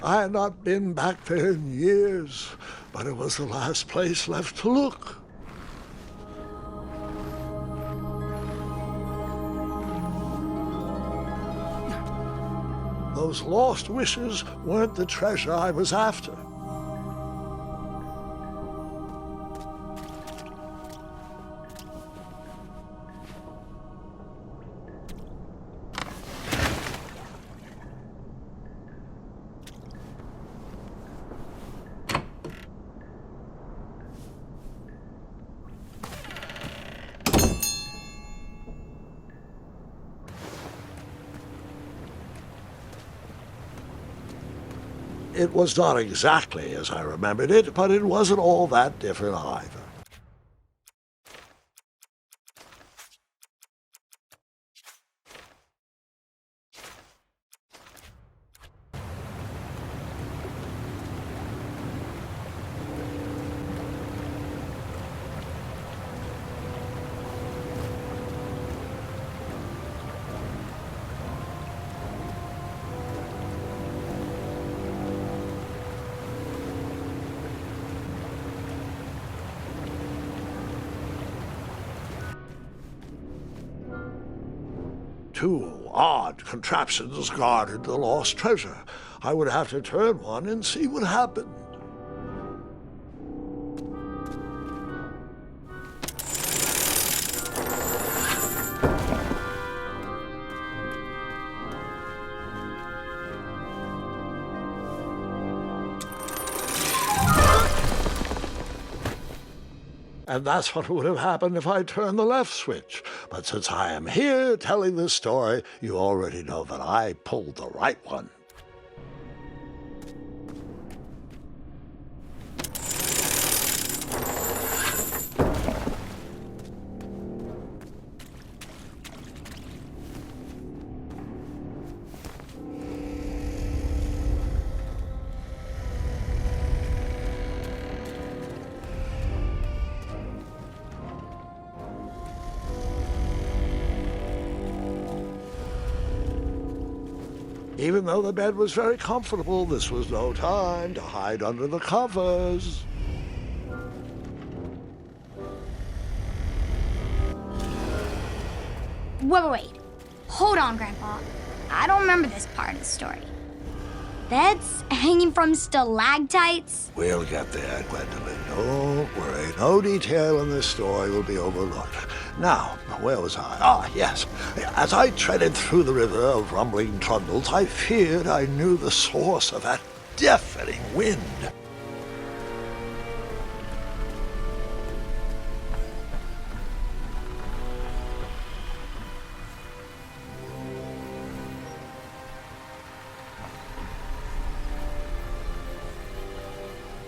I had not been back there in years, but it was the last place left to look. Those lost wishes weren't the treasure I was after. It was not exactly as I remembered it, but it wasn't all that different either. Two odd contraptions guarded the lost treasure. I would have to turn one and see what happened. And that's what would have happened if I turned the left switch. But since I am here telling this story, you already know that I pulled the right one. Even though the bed was very comfortable, this was no time to hide under the covers. Wait. Hold on, Grandpa. I don't remember this part of the story. Beds hanging from stalactites? We'll get there, Gwendolyn. Don't worry. No detail in this story will be overlooked. Now, where was I? Ah, yes. As I treaded through the river of rumbling trundles, I feared I knew the source of that deafening wind.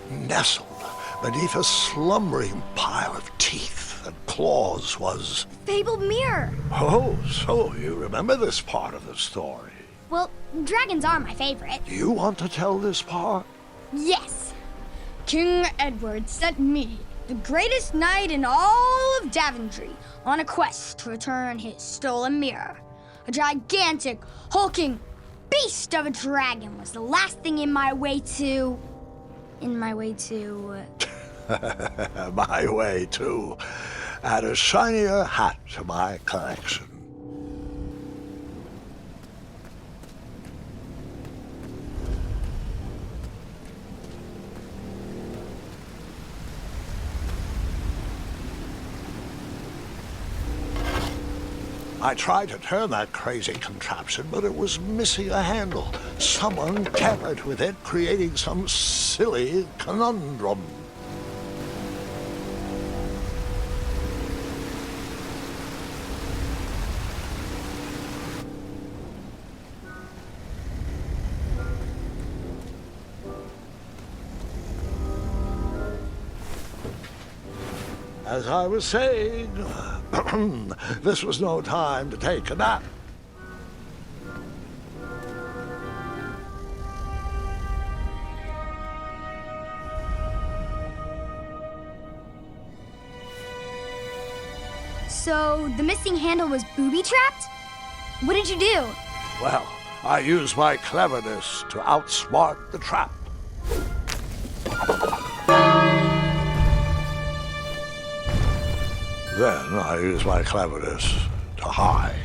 Nestled beneath a slumbering pile of teeth and claws was... Fabled mirror. Oh, so you remember this part of the story. Well, dragons are my favorite. Do you want to tell this part? Yes. King Edward sent me, the greatest knight in all of Daventry, on a quest to return his stolen mirror. A gigantic, hulking beast of a dragon was the last thing in my way to... My way to add a shinier hat to my collection. I tried to turn that crazy contraption, but it was missing a handle. Someone tampered with it, creating some silly conundrum. As I was saying, this was no time to take a nap. So, the missing handle was booby-trapped? What did you do? Well, I used my cleverness to outsmart the trap. Then I used my cleverness to hide.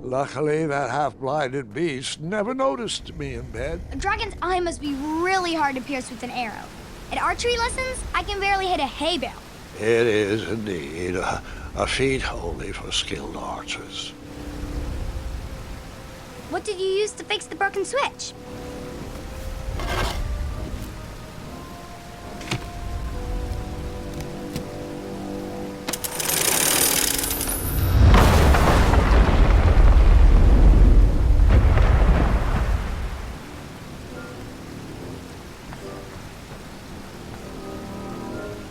Luckily, that half-blinded beast never noticed me in bed. A dragon's eye must be really hard to pierce with an arrow. At archery lessons, I can barely hit a hay bale. It is indeed a feat only for skilled archers. What did you use to fix the broken switch?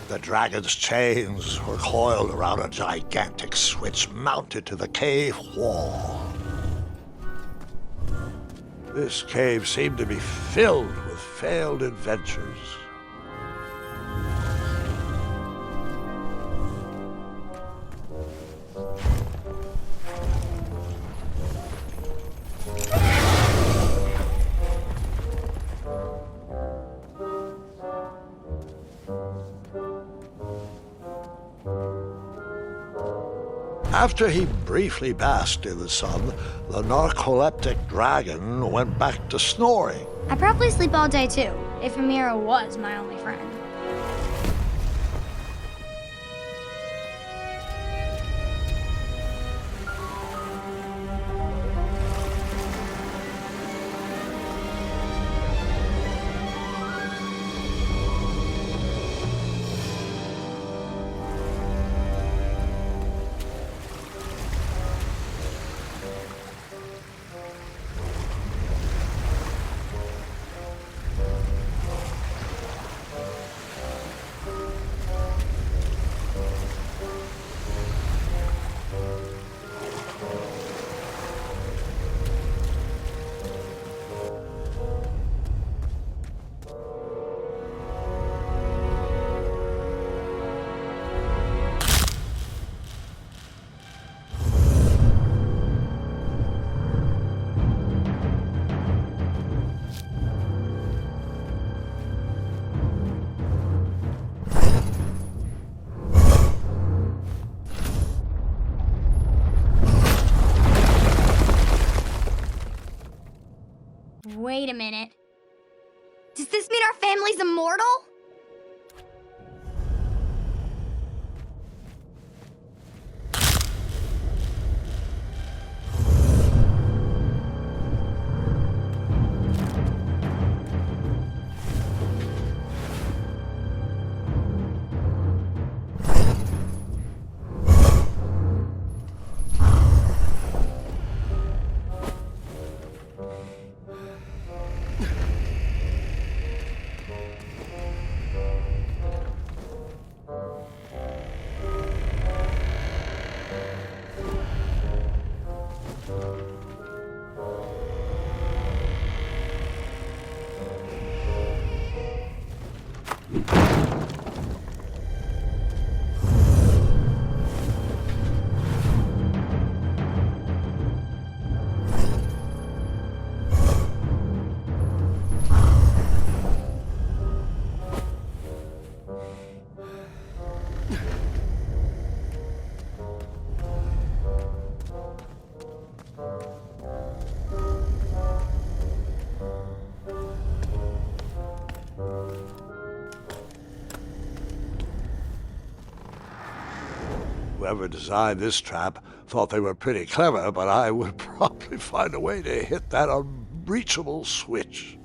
The dragon's chains were coiled around a gigantic switch mounted to the cave wall. This cave seemed to be filled with failed adventures. After he briefly basked in the sun, the narcoleptic dragon went back to snoring. I probably sleep all day too, if Amira was my only friend. Wait a minute. Does this mean our family's immortal? Whoever designed this trap thought they were pretty clever, but I would probably find a way to hit that unreachable switch.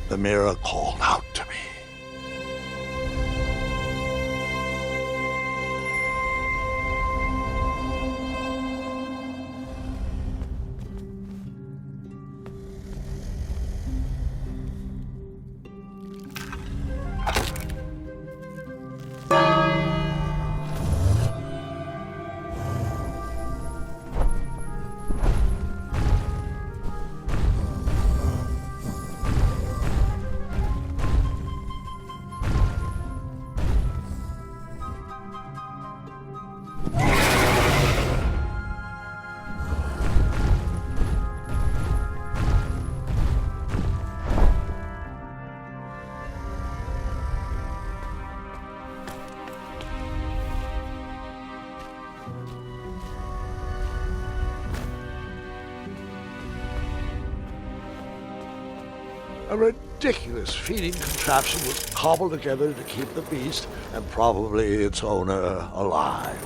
The mirror called out to me. A ridiculous feeding contraption was cobbled together to keep the beast and probably its owner alive.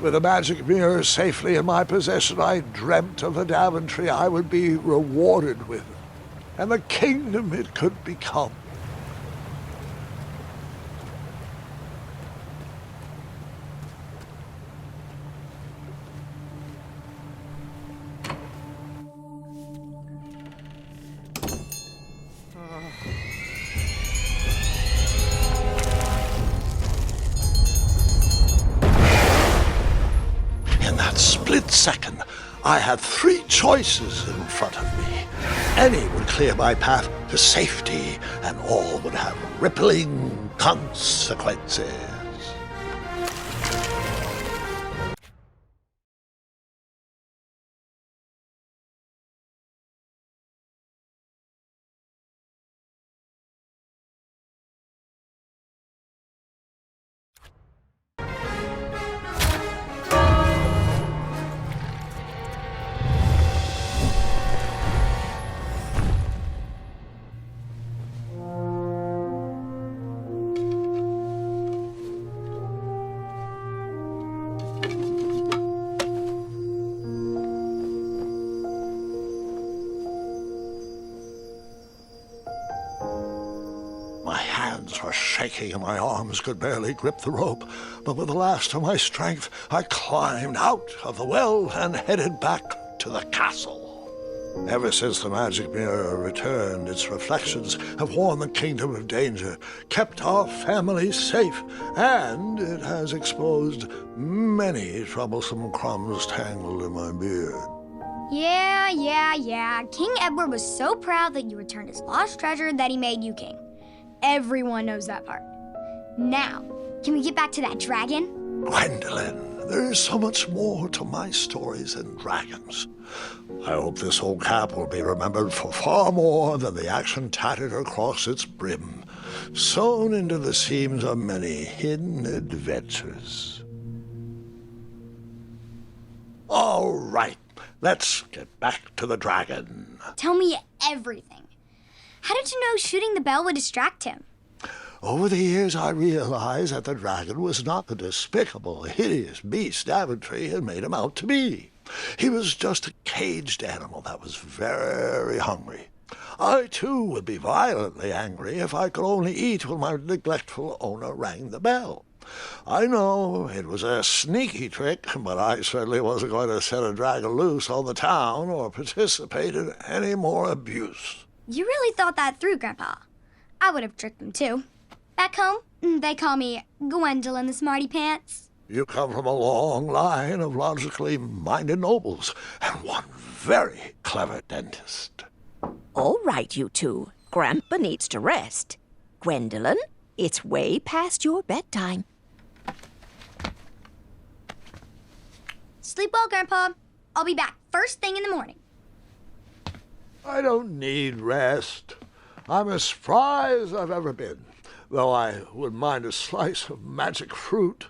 With the magic mirror safely in my possession, I dreamt of the Daventry I would be rewarded with, and the kingdom it could become. Split second, I had three choices in front of me. Any would clear my path to safety, and all would have rippling consequences. My hands were shaking and my arms could barely grip the rope, but with the last of my strength, I climbed out of the well and headed back to the castle. Ever since the magic mirror returned, its reflections have warned the kingdom of danger, kept our family safe, and it has exposed many troublesome crumbs tangled in my beard. Yeah. King Edward was so proud that you returned his lost treasure that he made you king. Everyone knows that part. Now, can we get back to that dragon? Gwendolyn, there is so much more to my stories than dragons. I hope this old cap will be remembered for far more than the action tattered across its brim, sewn into the seams of many hidden adventures. All right, let's get back to the dragon. Tell me everything. How did you know shooting the bell would distract him? Over the years, I realized that the dragon was not the despicable, hideous beast Daventry had made him out to be. He was just a caged animal that was very hungry. I, too, would be violently angry if I could only eat when my neglectful owner rang the bell. I know it was a sneaky trick, but I certainly wasn't going to set a dragon loose on the town or participate in any more abuse. You really thought that through, Grandpa. I would have tricked them, too. Back home, they call me Gwendolyn the Smarty Pants. You come from a long line of logically minded nobles, and one very clever dentist. All right, you two. Grandpa needs to rest. Gwendolyn, it's way past your bedtime. Sleep well, Grandpa. I'll be back first thing in the morning. I don't need rest. I'm as spry as I've ever been, though I wouldn't mind a slice of magic fruit.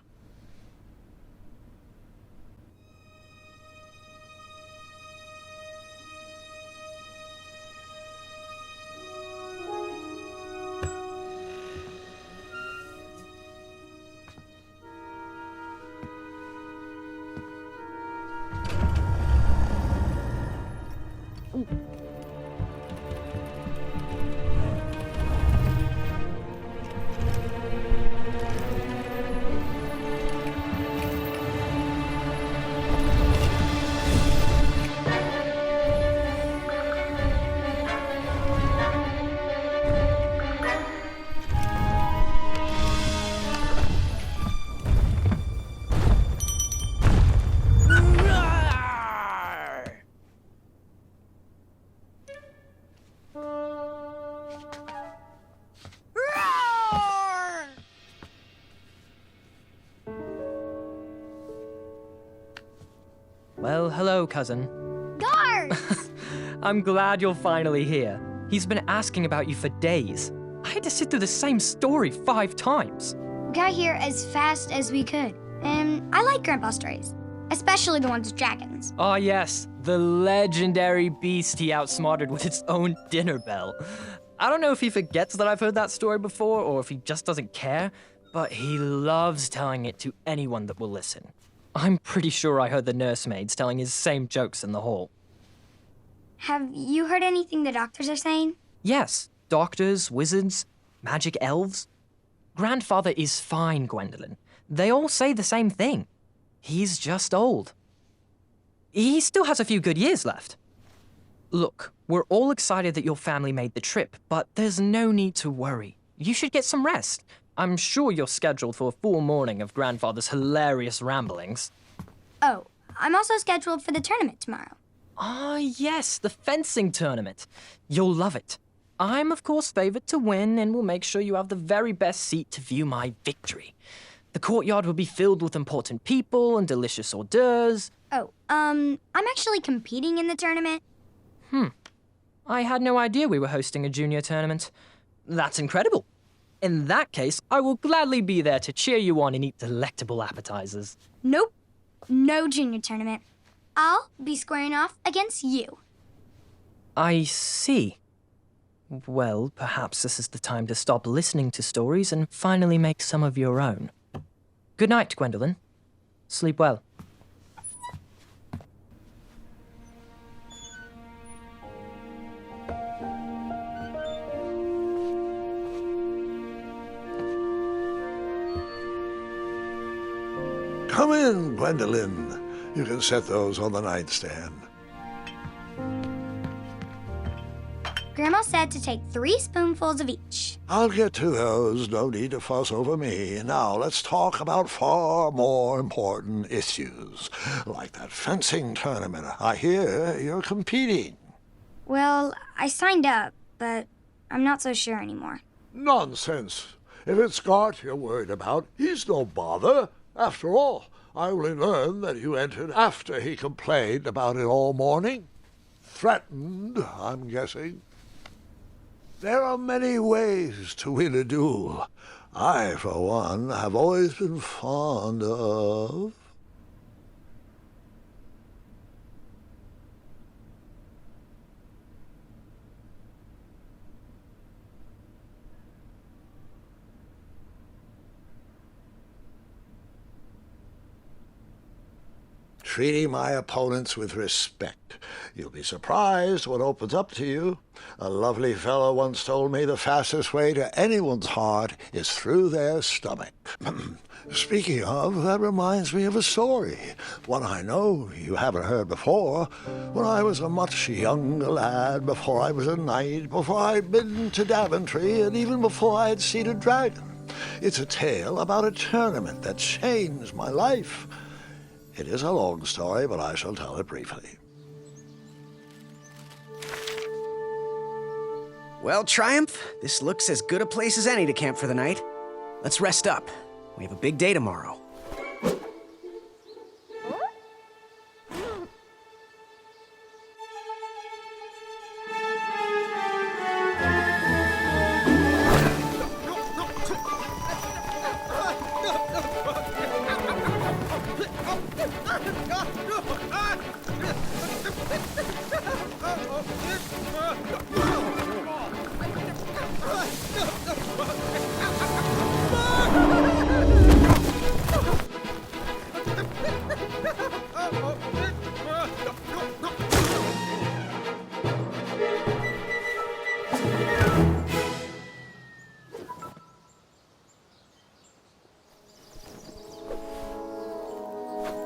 Well, hello, cousin. Guards! I'm glad you're finally here. He's been asking about you for days. I had to sit through the same story 5 times. We got here as fast as we could. And I like Grandpa's stories, especially the ones with dragons. Ah, yes, the legendary beast he outsmarted with its own dinner bell. I don't know if he forgets that I've heard that story before or if he just doesn't care, but he loves telling it to anyone that will listen. I'm pretty sure I heard the nursemaids telling his same jokes in the hall. Have you heard anything the doctors are saying? Yes, doctors, wizards, magic elves. Grandfather is fine, Gwendolyn. They all say the same thing. He's just old. He still has a few good years left. Look, we're all excited that your family made the trip, but there's no need to worry. You should get some rest. I'm sure you're scheduled for a full morning of Grandfather's hilarious ramblings. Oh, I'm also scheduled for the tournament tomorrow. Ah, yes, the fencing tournament. You'll love it. I'm, of course, favored to win and will make sure you have the very best seat to view my victory. The courtyard will be filled with important people and delicious hors d'oeuvres. Oh, I'm actually competing in the tournament. I had no idea we were hosting a junior tournament. That's incredible. In that case, I will gladly be there to cheer you on and eat delectable appetizers. Nope, no junior tournament. I'll be squaring off against you. I see. Well, perhaps this is the time to stop listening to stories and finally make some of your own. Good night, Gwendolyn. Sleep well. Come in, Gwendolyn. You can set those on the nightstand. Grandma said to take 3 spoonfuls of each. I'll get to those. No need to fuss over me. Now let's talk about far more important issues, like that fencing tournament. I hear you're competing. Well, I signed up, but I'm not so sure anymore. Nonsense. If it's Scott you're worried about, he's no bother. After all, I only learned that you entered after he complained about it all morning. Threatened, I'm guessing. There are many ways to win a duel. I, for one, have always been fond of... treating my opponents with respect. You'll be surprised what opens up to you. A lovely fellow once told me the fastest way to anyone's heart is through their stomach. Speaking of, that reminds me of a story, one I know you haven't heard before. When I was a much younger lad, before I was a knight, before I'd been to Daventry, and even before I had seen a dragon. It's a tale about a tournament that changed my life. It is a long story, but I shall tell it briefly. Well, Triumph, this looks as good a place as any to camp for the night. Let's rest up. We have a big day tomorrow.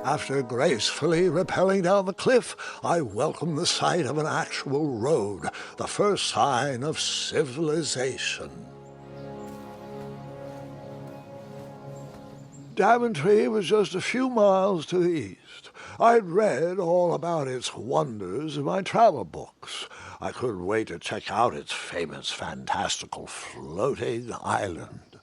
After gracefully rappelling down the cliff, I welcomed the sight of an actual road, the first sign of civilization. Daventry was just a few miles to the east. I'd read all about its wonders in my travel books. I couldn't wait to check out its famous, fantastical floating island.